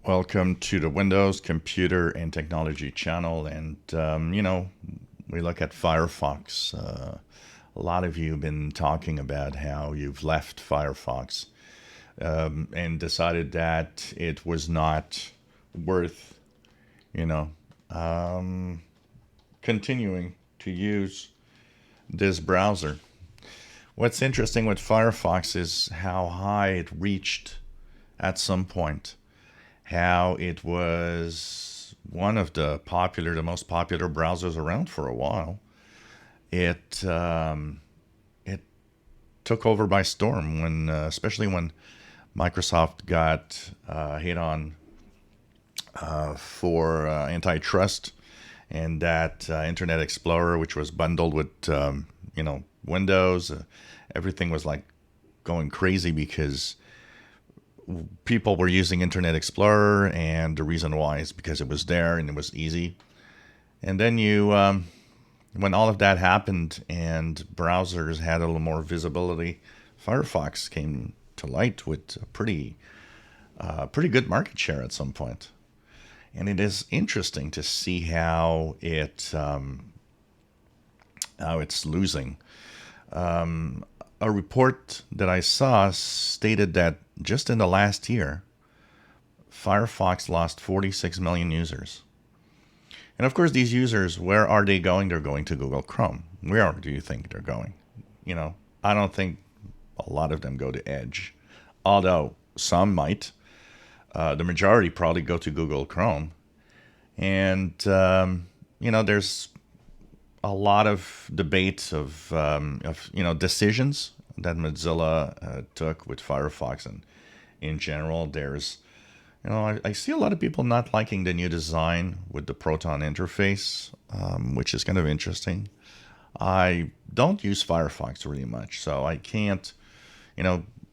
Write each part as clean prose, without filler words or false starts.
Welcome to the Windows Computer and Technology channel. And, we look at Firefox. A lot of you have been talking about how you've left Firefox and decided that it was not worth, you know, um, continuing to use this browser. What's interesting with Firefox is how high it reached at some point, how it was one of the most popular browsers around for a while. It took over by storm when, especially when Microsoft got hit on for antitrust, and that Internet Explorer, which was bundled with Windows, everything was like going crazy because people were using Internet Explorer, and the reason why is because it was there and it was easy. And then when all of that happened and browsers had a little more visibility, Firefox came to light with a pretty good market share at some point. And it is interesting to see how it's losing. A report that I saw stated that just in the last year, Firefox lost 46 million users. And of course, these users, where are they going? They're going to Google Chrome. Where do you think they're going? I don't think a lot of them go to Edge, although some might. The majority probably go to Google Chrome. And, there's a lot of debate of decisions that Mozilla took with Firefox, and in general, there's I see a lot of people not liking the new design with the Proton interface, which is kind of interesting. I don't use Firefox really much, so I can't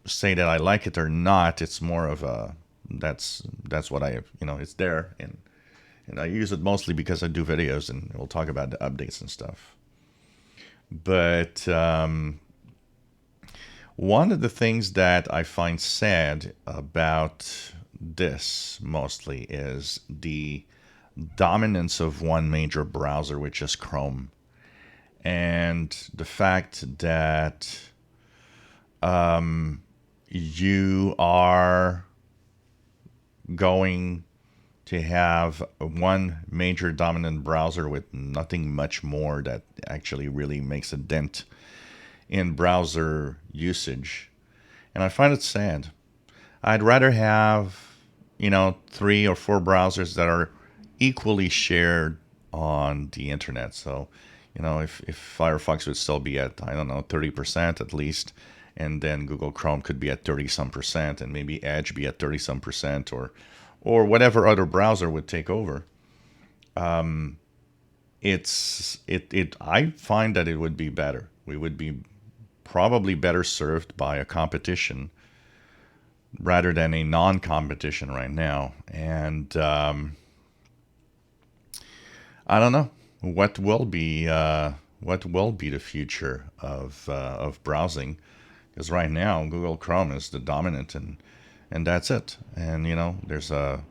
say that I like it or not. It's more of a that's what I have. It's there, and I use it mostly because I do videos, and we'll talk about the updates and stuff. But one of the things that I find sad about this mostly is the dominance of one major browser, which is Chrome, and the fact that you are going to have one major dominant browser with nothing much more that actually really makes a dent in browser usage. And I find it sad. I'd rather have, 3 or 4 browsers that are equally shared on the internet. So, if Firefox would still be at, I don't know, 30% at least, and then Google Chrome could be at 30 some percent, and maybe Edge be at 30 some percent, or whatever other browser would take over. I find that it would be better. We would be probably better served by a competition rather than a non-competition right now. And I don't know what will be the future of browsing, because right now Google Chrome is the dominant, and that's it. And there's a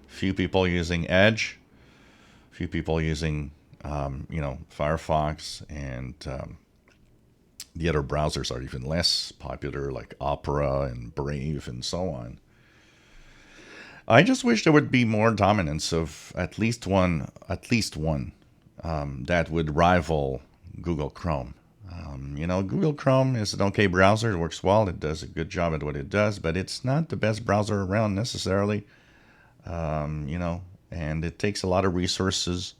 few people using Edge, a few people using Firefox, and the other browsers are even less popular, like Opera and Brave and so on. I just wish there would be more dominance of at least one that would rival Google Chrome. Google Chrome is an okay browser. It works well. It does a good job at what it does, but it's not the best browser around necessarily. And it takes a lot of resources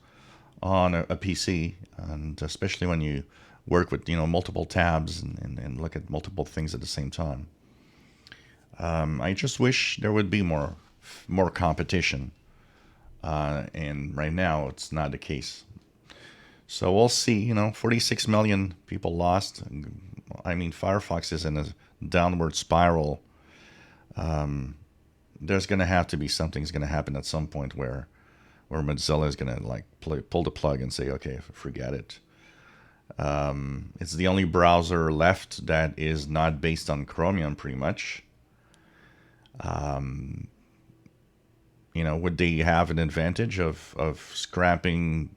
on a PC, and especially when you work with multiple tabs and look at multiple things at the same time. I just wish there would be more competition, and right now it's not the case. So we'll see. 46 million people lost. I mean, Firefox is in a downward spiral. There's going to have to be something's going to happen at some point where Mozilla is going to pull the plug and say, okay, forget it. It's the only browser left that is not based on Chromium, pretty much. would they have an advantage of scrapping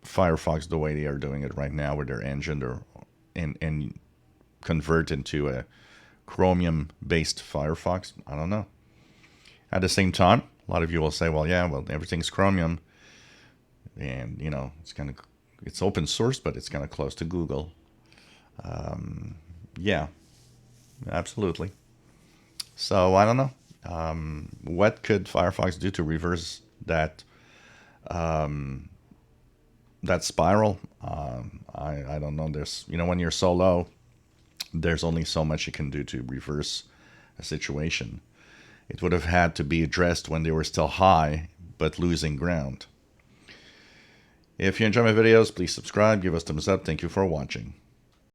Firefox the way they are doing it right now with their engine, or and convert into a Chromium-based Firefox? I don't know. At the same time, a lot of you will say, well, yeah, well, everything's Chromium, and it's open source, but it's kind of close to Google. Yeah, absolutely. So I don't know. What could Firefox do to reverse that spiral? I don't know. There's when you're so low, there's only so much you can do to reverse a situation. It would have had to be addressed when they were still high, but losing ground. If you enjoy my videos, please subscribe, give us thumbs up. Thank you for watching.